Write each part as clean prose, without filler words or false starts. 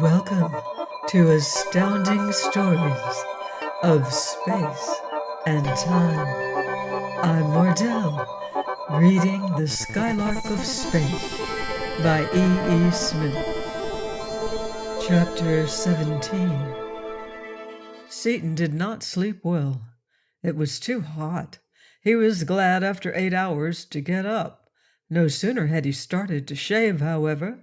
Welcome to Astounding Stories of Space and Time. I'm Mardell, reading The Skylark of Space by E. E. Smith. Chapter 17. Seaton did not sleep well. It was too hot. He was glad after 8 hours to get up. No sooner had he started to shave, however,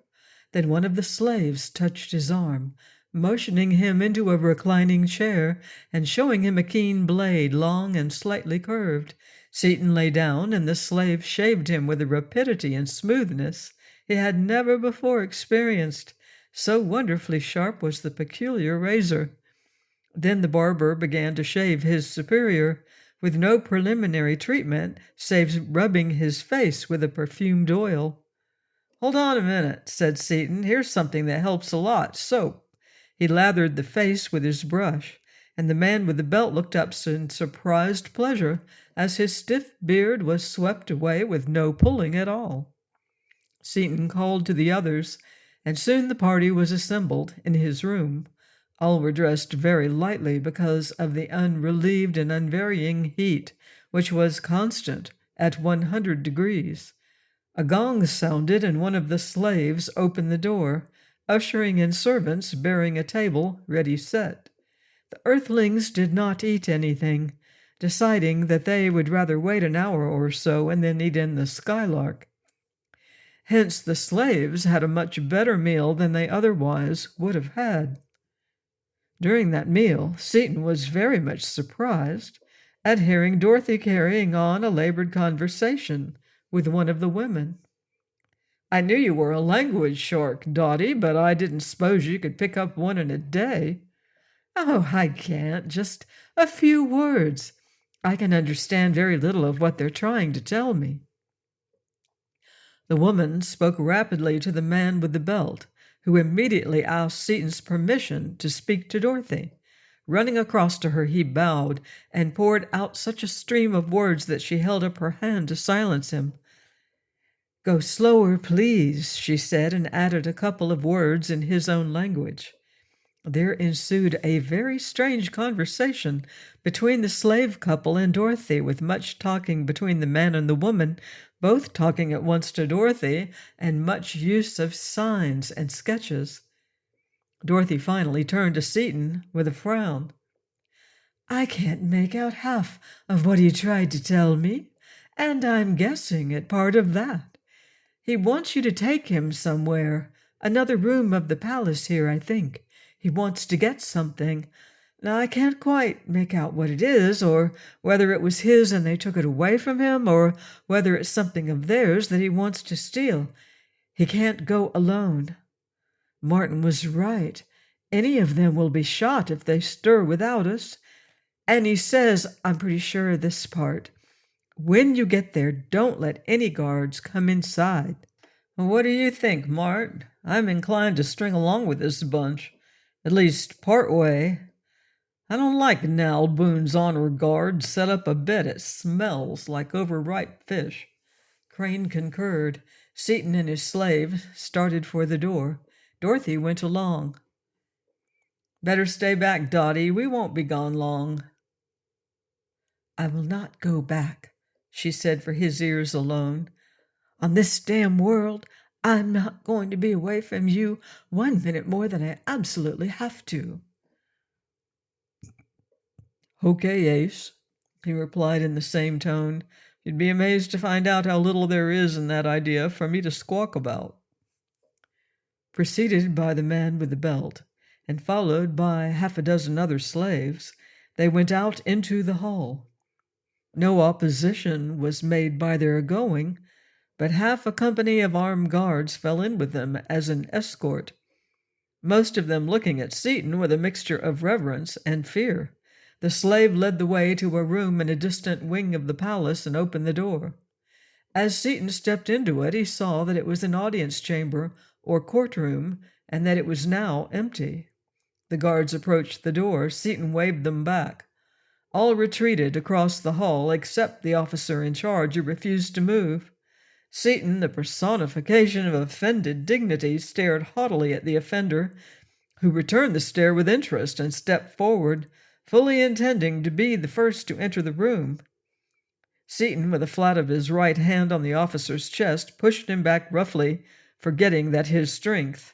than one of the slaves touched his arm, motioning him into a reclining chair and showing him a keen blade, long and slightly curved. Seaton lay down, and the slave shaved him with a rapidity and smoothness he had never before experienced. So wonderfully sharp was the peculiar razor. Then the barber began to shave his superior, with no preliminary treatment save rubbing his face with a perfumed oil. "Hold on a minute," said Seaton. "Here's something that helps a lot. Soap." He lathered the face with his brush, and the man with the belt looked up in surprised pleasure as his stiff beard was swept away with no pulling at all. Seaton called to the others, and soon the party was assembled in his room. All were dressed very lightly because of the unrelieved and unvarying heat, which was constant at 100 degrees. A gong sounded, and one of the slaves opened the door, ushering in servants bearing a table ready set. The earthlings did not eat anything, deciding that they would rather wait an hour or so and then eat in the Skylark. Hence the slaves had a much better meal than they otherwise would have had. During that meal, Seaton was very much surprised at hearing Dorothy carrying on a labored conversation with one of the women. "I knew you were a language shark, Dottie, but I didn't suppose you could pick up one in a day." "Oh, I can't. Just a few words. I can understand very little of what they're trying to tell me." The woman spoke rapidly to the man with the belt, who immediately asked Seaton's permission to speak to Dorothy. Running across to her, he bowed and poured out such a stream of words that she held up her hand to silence him. "Go slower, please," she said, and added a couple of words in his own language. There ensued a very strange conversation between the slave couple and Dorothy, with much talking between the man and the woman, both talking at once to Dorothy, and much use of signs and sketches. Dorothy finally turned to Seaton with a frown. "I can't make out half of what he tried to tell me, and I'm guessing at part of that. He wants you to take him somewhere, another room of the palace here, I think. He wants to get something. Now, I can't quite make out what it is, or whether it was his and they took it away from him, or whether it's something of theirs that he wants to steal. He can't go alone. Martin was right. Any of them will be shot if they stir without us. And he says, I'm pretty sure of this part, when you get there, don't let any guards come inside." "What do you think, Mart? I'm inclined to string along with this bunch, at least part way. I don't like Nal Boone's honor guard set up a bit. It smells like overripe fish." Crane concurred. Seaton and his slave started for the door. Dorothy went along. "Better stay back, Dottie. We won't be gone long." "I will not go back," she said for his ears alone. "On this damn world, I'm not going to be away from you 1 minute more than I absolutely have to." "Okay, Ace," he replied in the same tone. "You'd be amazed to find out how little there is in that idea for me to squawk about." Preceded by the man with the belt, and followed by half a dozen other slaves, they went out into the hall. No opposition was made by their going, but half a company of armed guards fell in with them as an escort, most of them looking at Seaton with a mixture of reverence and fear. The slave led the way to a room in a distant wing of the palace and opened the door. As Seaton stepped into it, he saw that it was an audience chamber or courtroom, and that it was now empty. The guards approached the door. Seaton waved them back. All retreated across the hall except the officer in charge, who refused to move. Seaton, the personification of offended dignity, stared haughtily at the offender who returned the stare with interest and stepped forward, fully intending to be the first to enter the room. Seaton, with the flat of his right hand on the officer's chest, pushed him back roughly, forgetting that his strength,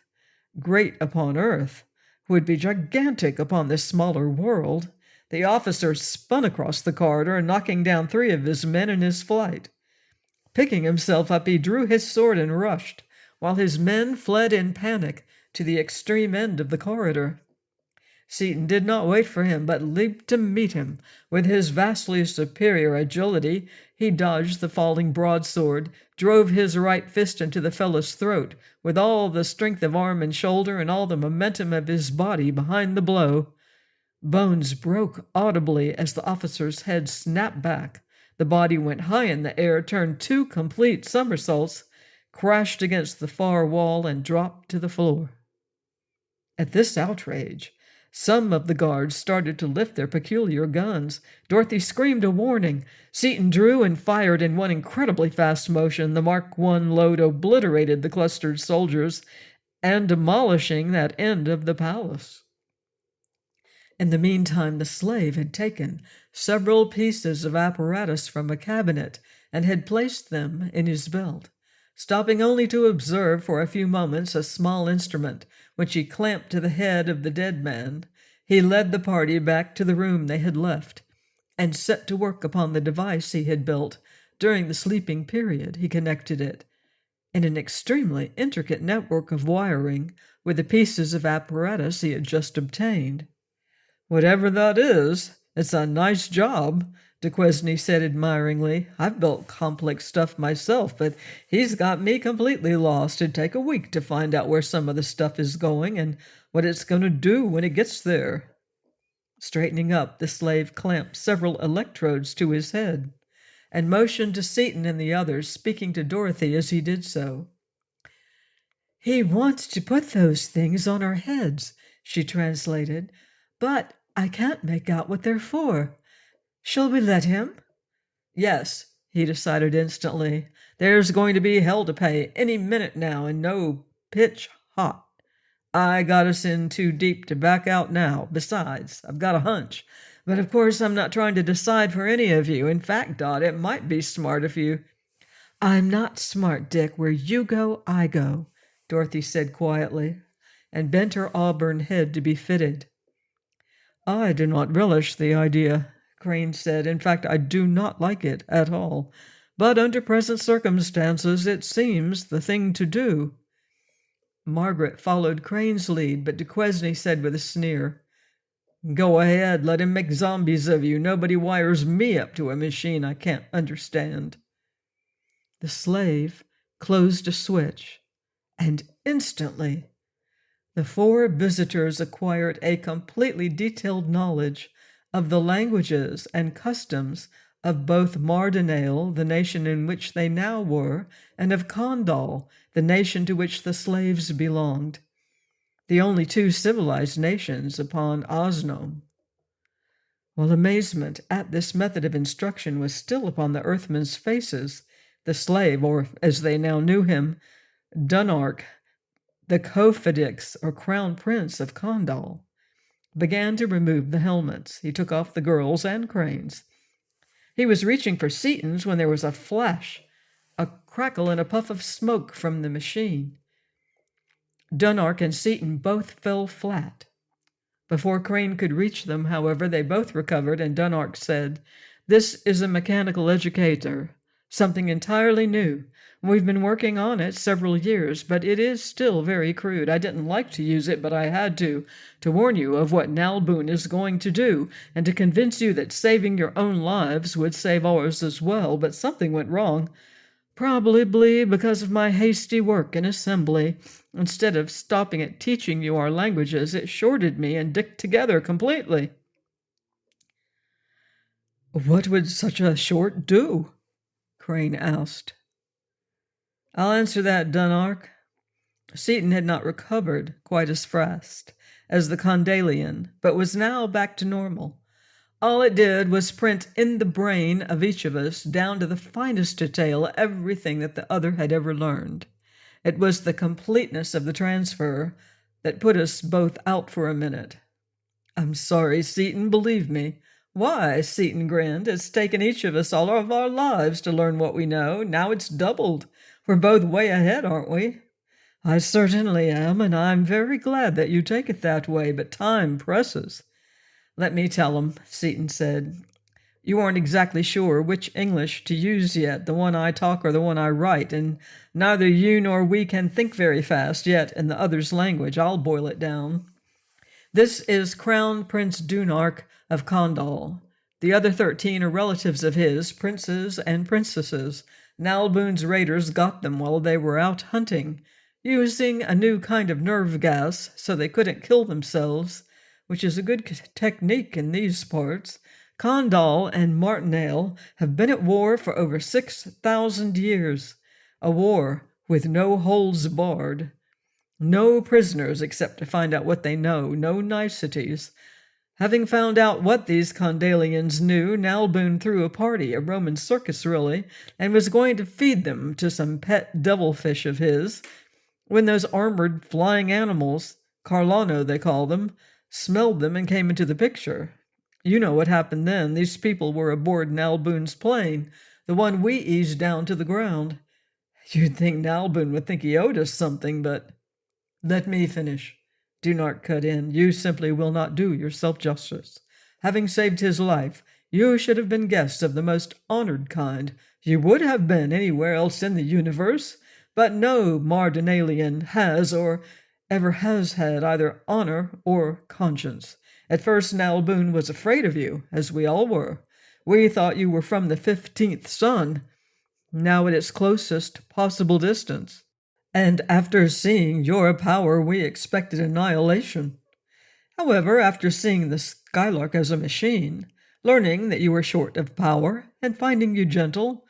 great upon Earth, would be gigantic upon this smaller world. The officer spun across the corridor, knocking down 3 of his men in his flight. Picking himself up, he drew his sword and rushed, while his men fled in panic to the extreme end of the corridor. Seaton did not wait for him, but leaped to meet him. With his vastly superior agility, he dodged the falling broadsword, drove his right fist into the fellow's throat, with all the strength of arm and shoulder and all the momentum of his body behind the blow. Bones broke audibly as the officer's head snapped back. The body went high in the air, turned 2 complete somersaults, crashed against the far wall, and dropped to the floor. At this outrage, some of the guards started to lift their peculiar guns. Dorothy screamed a warning. Seaton drew and fired in one incredibly fast motion. The Mark I load obliterated the clustered soldiers and demolishing that end of the palace. In the meantime, the slave had taken several pieces of apparatus from a cabinet and had placed them in his belt, stopping only to observe for a few moments a small instrument, which he clamped to the head of the dead man. He led the party back to the room they had left, and set to work upon the device he had built. During the sleeping period, he connected it, in an extremely intricate network of wiring, with the pieces of apparatus he had just obtained. "Whatever that is, it's a nice job," Duquesne said admiringly. "I've built complex stuff myself, but he's got me completely lost. It'd take a week to find out where some of the stuff is going and what it's going to do when it gets there." Straightening up, the slave clamped several electrodes to his head and motioned to Seaton and the others, speaking to Dorothy as he did so. "He wants to put those things on our heads," she translated, "but I can't make out what they're for. Shall we let him?" "Yes," he decided instantly. "There's going to be hell to pay any minute now, and no pitch hot. I got us in too deep to back out now. Besides, I've got a hunch. But of course I'm not trying to decide for any of you. In fact, Dot, it might be smart if you—" "I'm not smart, Dick. Where you go, I go," Dorothy said quietly, and bent her auburn head to be fitted. "I do not relish the idea," Crane said. "In fact, I do not like it at all. But under present circumstances, it seems the thing to do." Margaret followed Crane's lead, but Duquesne said with a sneer, "Go ahead, let him make zombies of you. Nobody wires me up to a machine I can't understand." The slave closed a switch, and instantly the 4 visitors acquired a completely detailed knowledge of the languages and customs of both Mardinale, the nation in which they now were, and of Condal, the nation to which the slaves belonged, the only 2 civilized nations upon Osnome. While amazement at this method of instruction was still upon the Earthmen's faces, the slave, or as they now knew him, Dunark, the Kofedix, or Crown Prince of Condal, began to remove the helmets. He took off the girls' and Crane's. He was reaching for Seaton's when there was a flash, a crackle, and a puff of smoke from the machine. Dunark and Seaton both fell flat. Before Crane could reach them, however, they both recovered, and Dunark said, "This is a mechanical educator, something entirely new. We've been working on it several years, but it is still very crude. I didn't like to use it, but I had to warn you of what Nalboon is going to do, and to convince you that saving your own lives would save ours as well. But something went wrong, probably because of my hasty work in assembly. Instead of stopping at teaching you our languages, it shorted me and Dick together completely." "What would such a short do?" Crane asked. "I'll answer that, Dunark." Seaton had not recovered quite as fast as the Condalian, but was now back to normal. All it did was print in the brain of each of us, down to the finest detail, everything that the other had ever learned. It was the completeness of the transfer, that put us both out for a minute." "I'm sorry, Seaton, believe me." "Why?" Seaton grinned. "It's taken each of us all of our lives to learn what we know. Now it's doubled. We're both way ahead, aren't we?" "I certainly am, and I'm very glad that you take it that way, but time presses." "Let me tell 'em," Seaton said. "You aren't exactly sure which English to use yet, the one I talk or the one I write, and neither you nor we can think very fast yet in the other's language. I'll boil it down. This is Crown Prince Dunark of Condal. The other 13 are relatives of his, princes and princesses. Nalboon's raiders got them while they were out hunting, using a new kind of nerve gas so they couldn't kill themselves, which is a good technique in these parts. Condal and Martinale have been at war for over 6,000 years, a war with no holds barred. No prisoners except to find out what they know, no niceties. Having found out what these Condalians knew, Nalboon threw a party, a Roman circus really, and was going to feed them to some pet devilfish of his, when those armored flying animals, Carlano they call them, smelled them and came into the picture. You know what happened then. These people were aboard Nalboon's plane, the one we eased down to the ground. You'd think Nalboon would think he owed us something, but—" "Let me finish," Dunart cut in. "You simply will not do yourself justice. Having saved his life, you should have been guests of the most honored kind. You would have been anywhere else in the universe, but no Mardinalian has or ever has had either honor or conscience. At first Nalboon was afraid of you, as we all were. We thought you were from the 15th sun, now at its closest possible distance. And after seeing your power, we expected annihilation. However, after seeing the Skylark as a machine, learning that you were short of power, and finding you gentle,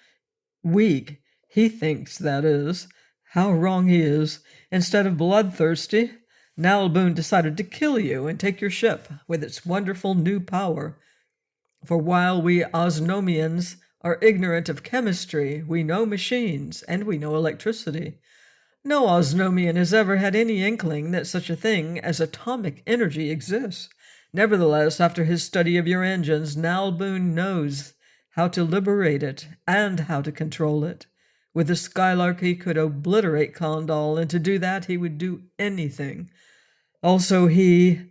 weak, he thinks, that is, how wrong he is, instead of bloodthirsty, Nalboon decided to kill you and take your ship with its wonderful new power. For while we Osnomians are ignorant of chemistry, we know machines, and we know electricity. No Osnomian has ever had any inkling that such a thing as atomic energy exists. Nevertheless, after his study of your engines, Nalboon knows how to liberate it and how to control it. With the Skylark he could obliterate Condal, and to do that he would do anything. Also he,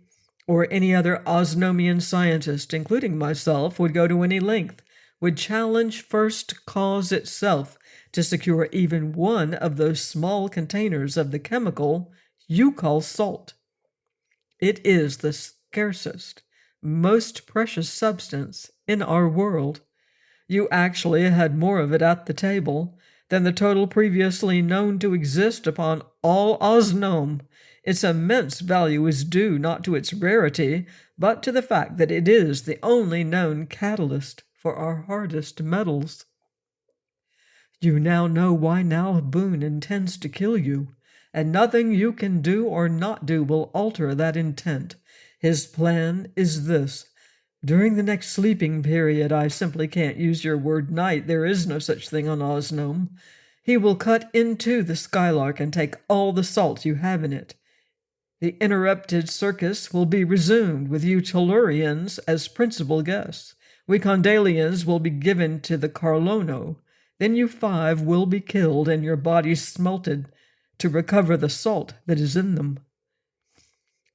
or any other Osnomian scientist, including myself, would go to any length, would challenge First Cause itself to secure even one of those small containers of the chemical you call salt. It is the scarcest, most precious substance in our world. You actually had more of it at the table than the total previously known to exist upon all Osnome. Its immense value is due not to its rarity, but to the fact that it is the only known catalyst for our hardest metals. You now know why Nalboon intends to kill you, and nothing you can do or not do will alter that intent. His plan is this. During the next sleeping period, I simply can't use your word night, there is no such thing on Osnome, he will cut into the Skylark and take all the salt you have in it. The interrupted circus will be resumed with you Tellurians as principal guests. We Condalians will be given to the Carlono. Then you 5 will be killed and your bodies smelted to recover the salt that is in them.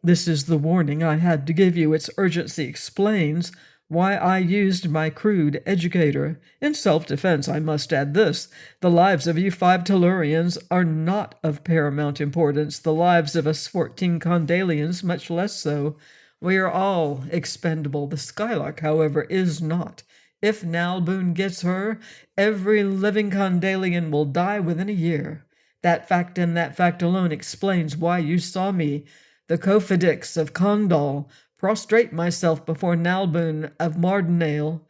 This is the warning I had to give you. Its urgency explains why I used my crude educator. In self-defense, I must add this. The lives of you 5 Tellurians are not of paramount importance. The lives of us 14 Condalians much less so. We are all expendable. The Skylark, however, is not. If Nalboon gets her, every living Condalian will die within a year. That fact and that fact alone explains why you saw me, the Cofidix of Condal, prostrate myself before Nalboon of Mardinale,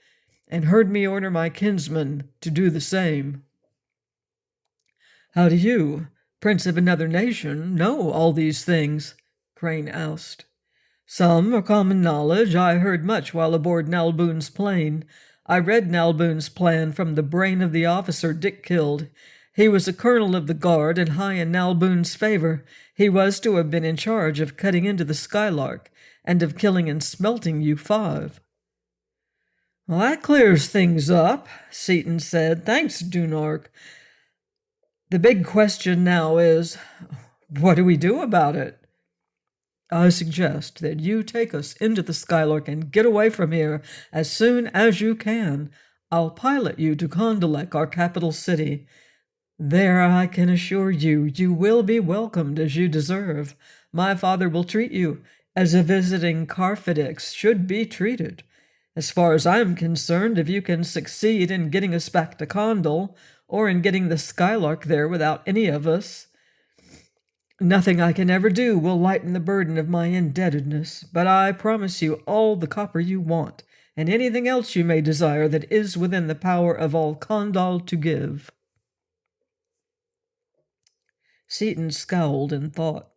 and heard me order my kinsman to do the same. How do you, prince of another nation, know all these things? Crane asked. Some are common knowledge. I heard much while aboard Nalboon's plane. I read Nalboon's plan from the brain of the officer Dick killed. He was a colonel of the guard and high in Nalboon's favor. He was to have been in charge of cutting into the Skylark and of killing and smelting you five." "Well, that clears things up," Seaton said. "Thanks, Dunark. The big question now is, what do we do about it?" "I suggest that you take us into the Skylark and get away from here as soon as you can. I'll pilot you to Kondalek, our capital city. There, I can assure you, you will be welcomed as you deserve. My father will treat you as a visiting Carfidix should be treated. As far as I'm concerned, if you can succeed in getting us back to Condal, or in getting the Skylark there without any of us, nothing I can ever do will lighten the burden of my indebtedness, but I promise you all the copper you want, and anything else you may desire that is within the power of all Condal to give." Seaton scowled in thought.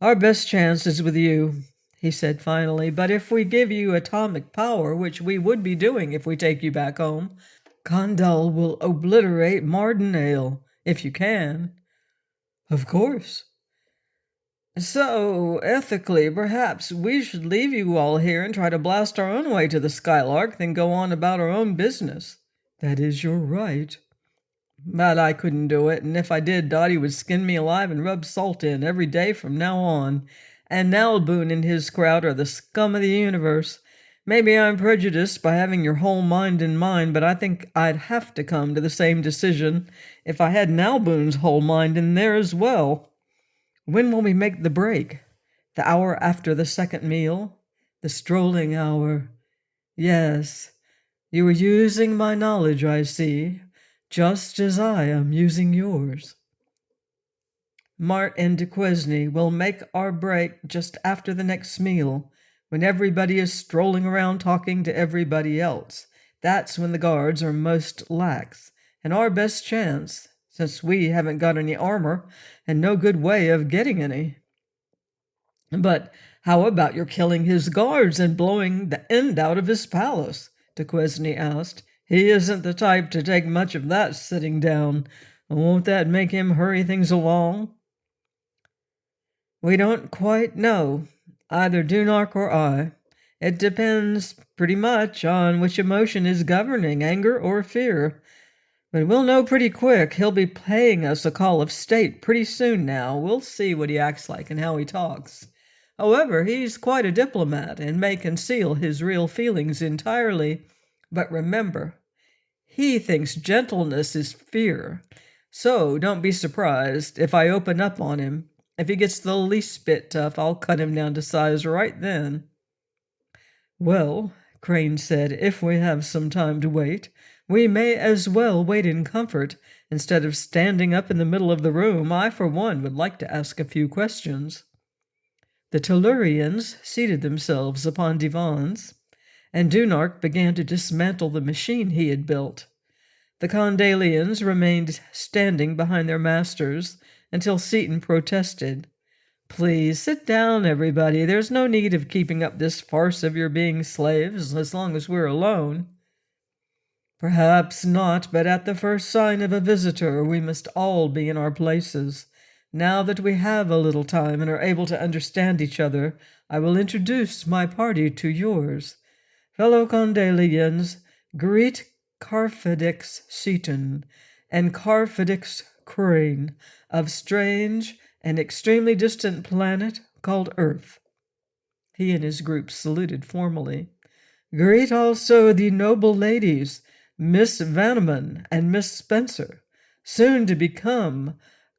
"Our best chance is with you," he said finally, "but if we give you atomic power, which we would be doing if we take you back home, Condal will obliterate Mardenale, if you can." "Of course." "So, ethically, perhaps we should leave you all here and try to blast our own way to the Skylark, then go on about our own business." "That is your right." "But I couldn't do it, and if I did, Dottie would skin me alive and rub salt in every day from now on. And Nalboon and his crowd are the scum of the universe. Maybe I'm prejudiced by having your whole mind in mind, but I think I'd have to come to the same decision if I had Nalboon's whole mind in there as well. When will we make the break? The hour after the second meal? The strolling hour? Yes, you are using my knowledge, I see, just as I am using yours. Mart and Duquesne will make our break just after the next meal, when everybody is strolling around talking to everybody else. That's when the guards are most lax, and our best chance, since we haven't got any armor and no good way of getting any." "But how about your killing his guards and blowing the end out of his palace?" Duquesne asked. "He isn't the type to take much of that sitting down. Won't that make him hurry things along?" "We don't quite know, either Dunark or I. It depends pretty much on which emotion is governing, anger or fear. But we'll know pretty quick. He'll be paying us a call of state pretty soon now. We'll see what he acts like and how he talks. However, he's quite a diplomat and may conceal his real feelings entirely. But remember, he thinks gentleness is fear. So don't be surprised if I open up on him. If he gets the least bit tough, I'll cut him down to size right then." "Well," Crane said, "if we have some time to wait, we may as well wait in comfort, instead of standing up in the middle of the room. I, for one, would like to ask a few questions." The Tellurians seated themselves upon divans, and Dunark began to dismantle the machine he had built. The Condalians remained standing behind their masters until Seaton protested. "Please sit down, everybody. There's no need of keeping up this farce of your being slaves as long as we're alone." "Perhaps not, but at the first sign of a visitor we must all be in our places. Now that we have a little time and are able to understand each other, I will introduce my party to yours. Fellow Condalians, greet Carfidix Seaton and Carfidix Crane of strange and extremely distant planet called Earth." He and his group saluted formally. "Greet also the noble ladies, Miss Vanneman and Miss Spencer, soon to become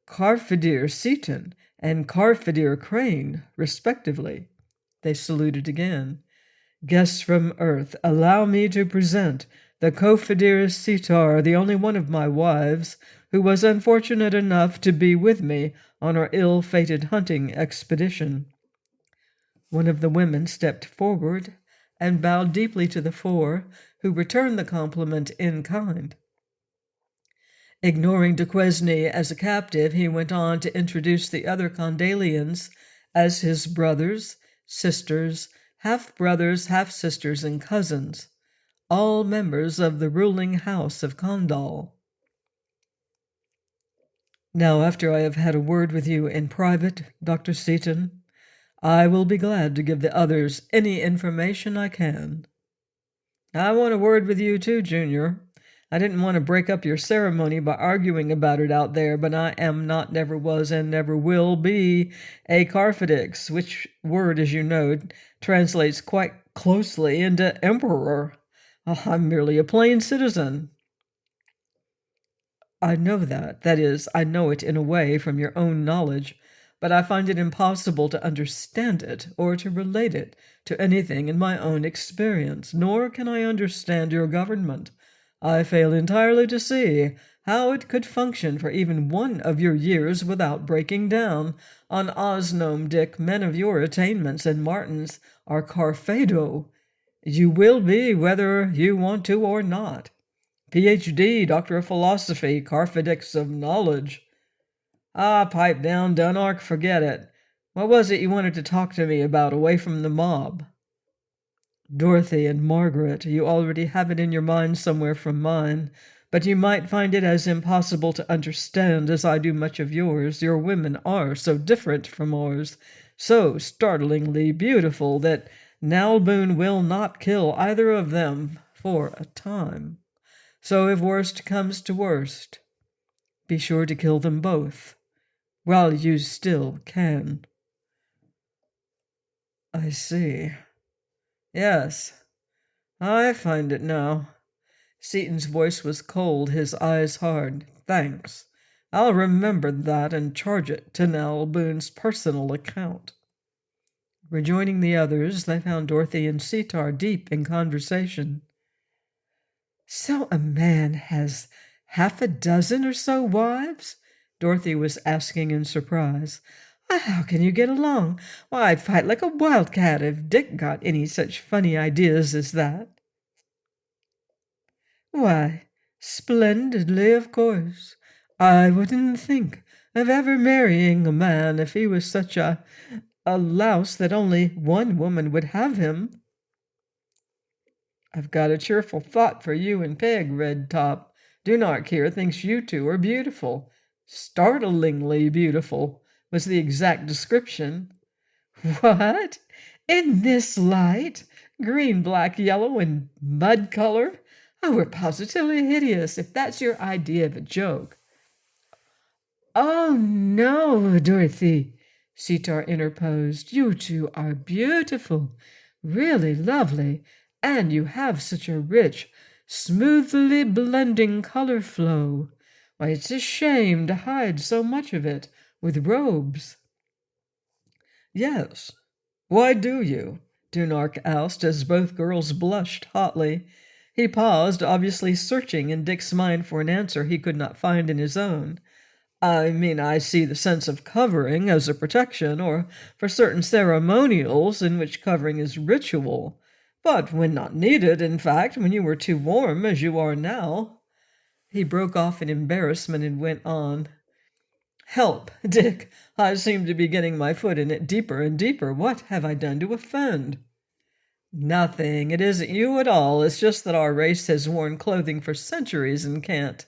Carfidir Seaton and Carfidir Crane, respectively." They saluted again. "Guests from Earth, allow me to present the Cofidir Sitar, the only one of my wives, who was unfortunate enough to be with me on our ill-fated hunting expedition." One of the women stepped forward and bowed deeply to the four, who returned the compliment in kind. Ignoring Duquesne as a captive, he went on to introduce the other Condalians as his brothers, sisters, half-brothers, half-sisters, and cousins, all members of the ruling house of Condal. Now, after I have had a word with you in private, Dr. Seaton, I will be glad to give the others any information I can. I want a word with you too, Junior. I didn't want to break up your ceremony by arguing about it out there, but I am not, never was, and never will be a Carfidix, which word, as you know, translates quite closely into emperor. I'm merely a plain citizen. I know that. That is, I know it in a way from your own knowledge, but I find it impossible to understand it or to relate it to anything in my own experience, nor can I understand your government. I fail entirely to see how it could function for even one of your years without breaking down. On Osnome, Dick, men of your attainments and Martin's are Carfado. You will be, whether you want to or not. Ph.D., Doctor of Philosophy, Carfidix of Knowledge. Ah, pipe down, Dunark, forget it. What was it you wanted to talk to me about away from the mob? Dorothy and Margaret, you already have it in your mind somewhere from mine, but you might find it as impossible to understand as I do much of yours. Your women are so different from ours, so startlingly beautiful, that Nalboon will not kill either of them for a time. So if worst comes to worst, be sure to kill them both, while you still can. I see. Yes, I find it now. Seaton's voice was cold, his eyes hard. Thanks. I'll remember that and charge it to Nalboon's personal account. Rejoining the others, they found Dorothy and Sitar deep in conversation. So a man has half a dozen or so wives? Dorothy was asking in surprise. Why, how can you get along? Why, I'd fight like a wildcat if Dick got any such funny ideas as that. Why, splendidly, of course. I wouldn't think of ever marrying a man if he was such a louse that only one woman would have him. I've got a cheerful thought for you and Peg, Red Top. Dunark here thinks you two are beautiful. Startlingly beautiful was the exact description. What? In this light? Green, black, yellow, and mud color? Oh, we're positively hideous, if that's your idea of a joke. Oh, no, Dorothy, Sitar interposed. You two are beautiful, really lovely, and you have such a rich, smoothly blending color flow. Why, it's a shame to hide so much of it with robes. Yes. Why do you? Dunark asked as both girls blushed hotly. He paused, obviously searching in Dick's mind for an answer he could not find in his own. I mean, I see the sense of covering as a protection, or for certain ceremonials in which covering is ritual. But when not needed, in fact, when you were too warm, as you are now. He broke off in embarrassment and went on. Help, Dick! I seem to be getting my foot in it deeper and deeper. What have I done to offend? Nothing. It isn't you at all. It's just that our race has worn clothing for centuries and can't.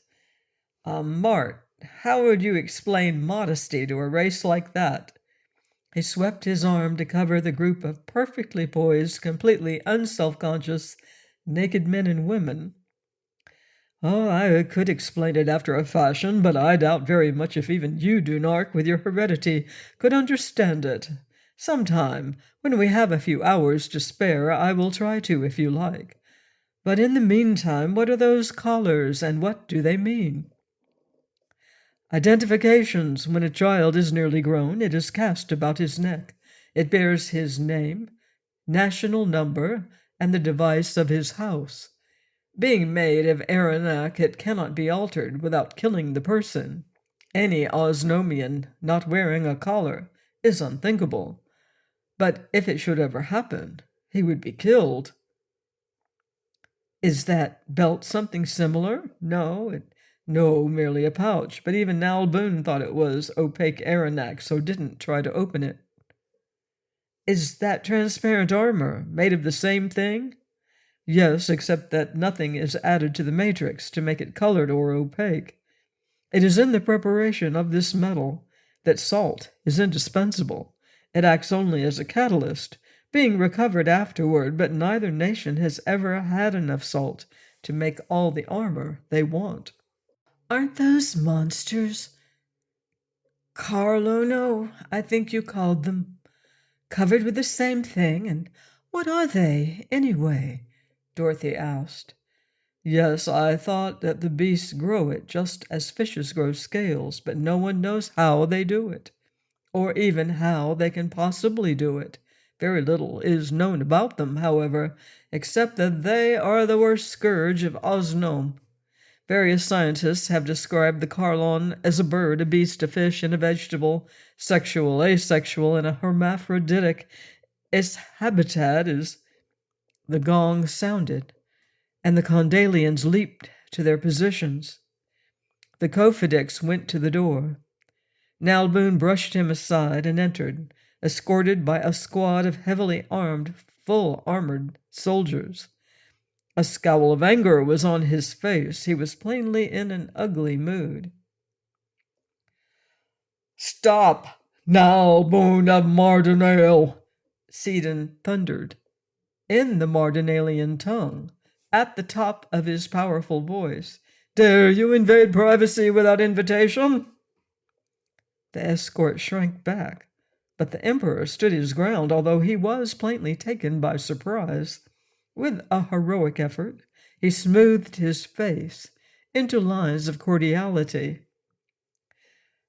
Mart, how would you explain modesty to a race like that? He swept his arm to cover the group of perfectly poised, completely unselfconscious, naked men and women. Oh, I could explain it after a fashion, but I doubt very much if even you, Dunark, with your heredity, could understand it. Sometime, when we have a few hours to spare, I will try to, if you like. But in the meantime, what are those collars, and what do they mean? Identifications. When a child is nearly grown, it is cast about his neck. It bears his name, national number, and the device of his house. Being made of Aranak, it cannot be altered without killing the person. Any Osnomian not wearing a collar is unthinkable. But if it should ever happen, he would be killed. Is that belt something similar? No, merely a pouch, but even Nalboon thought it was opaque Aranak, so didn't try to open it. Is that transparent armor made of the same thing? Yes, except that nothing is added to the matrix to make it colored or opaque. It is in the preparation of this metal that salt is indispensable. It acts only as a catalyst, being recovered afterward, but neither nation has ever had enough salt to make all the armor they want. Aren't those monsters? Carlono, I think you called them. Covered with the same thing, and what are they, anyway? Dorothy asked. Yes, I thought that the beasts grow it just as fishes grow scales, but no one knows how they do it, or even how they can possibly do it. Very little is known about them, however, except that they are the worst scourge of Osnome. Various scientists have described the Carlon as a bird, a beast, a fish, and a vegetable, sexual, asexual, and a hermaphroditic. Its habitat is... The gong sounded, and the Condalians leaped to their positions. The Kofidix went to the door. Nalboon brushed him aside and entered, escorted by a squad of heavily armed, full-armored soldiers. A scowl of anger was on his face. He was plainly in an ugly mood. "Stop, Nalboon of Mardinale!" Sidon thundered, in the Mardinalian tongue, at the top of his powerful voice. "Dare you invade privacy without invitation?" The escort shrank back, but the Emperor stood his ground, although he was plainly taken by surprise. With a heroic effort, he smoothed his face into lines of cordiality.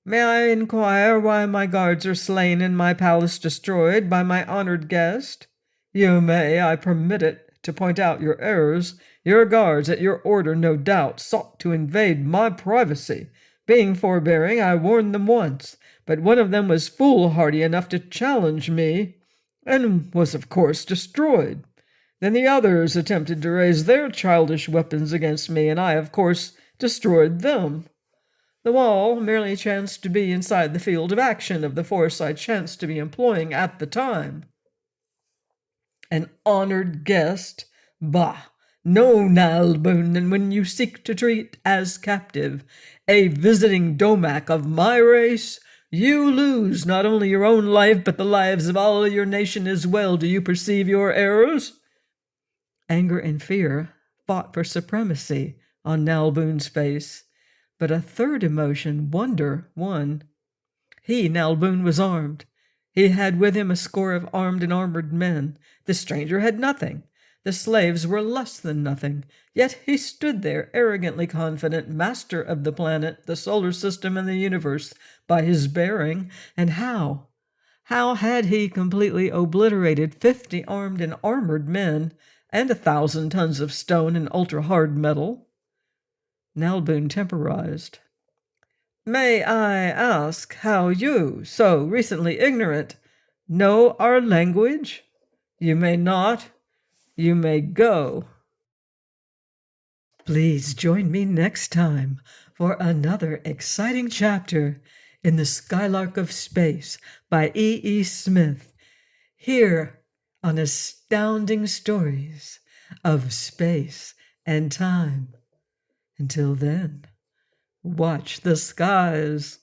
"May I inquire why my guards are slain and my palace destroyed by my honored guest? You may, I permit it, to point out your errors. Your guards, at your order, no doubt, sought to invade my privacy. Being forbearing, I warned them once, but one of them was foolhardy enough to challenge me, and was, of course, destroyed. Then the others attempted to raise their childish weapons against me, and I, of course, destroyed them. The wall merely chanced to be inside the field of action of the force I chanced to be employing at the time." "An honored guest? Bah! No, Nalboon, and when you seek to treat as captive a visiting Domak of my race, you lose not only your own life, but the lives of all your nation as well. Do you perceive your errors?" Anger and fear fought for supremacy on Nalboon's face, but a third emotion, wonder, won. He, Nalboon, was armed. He had with him a score of armed and armored men. The stranger had nothing. The slaves were less than nothing. Yet he stood there, arrogantly confident, master of the planet, the solar system, and the universe, by his bearing. And how? How had he completely obliterated 50 armed and armored men and 1,000 tons of stone and ultra-hard metal? Nalboon temporized. "May I ask how you, so recently ignorant, know our language? You may not. You may go." Please join me next time for another exciting chapter in The Skylark of Space by E. Smith, here on Astounding Stories of Space and Time. Until then, watch the skies.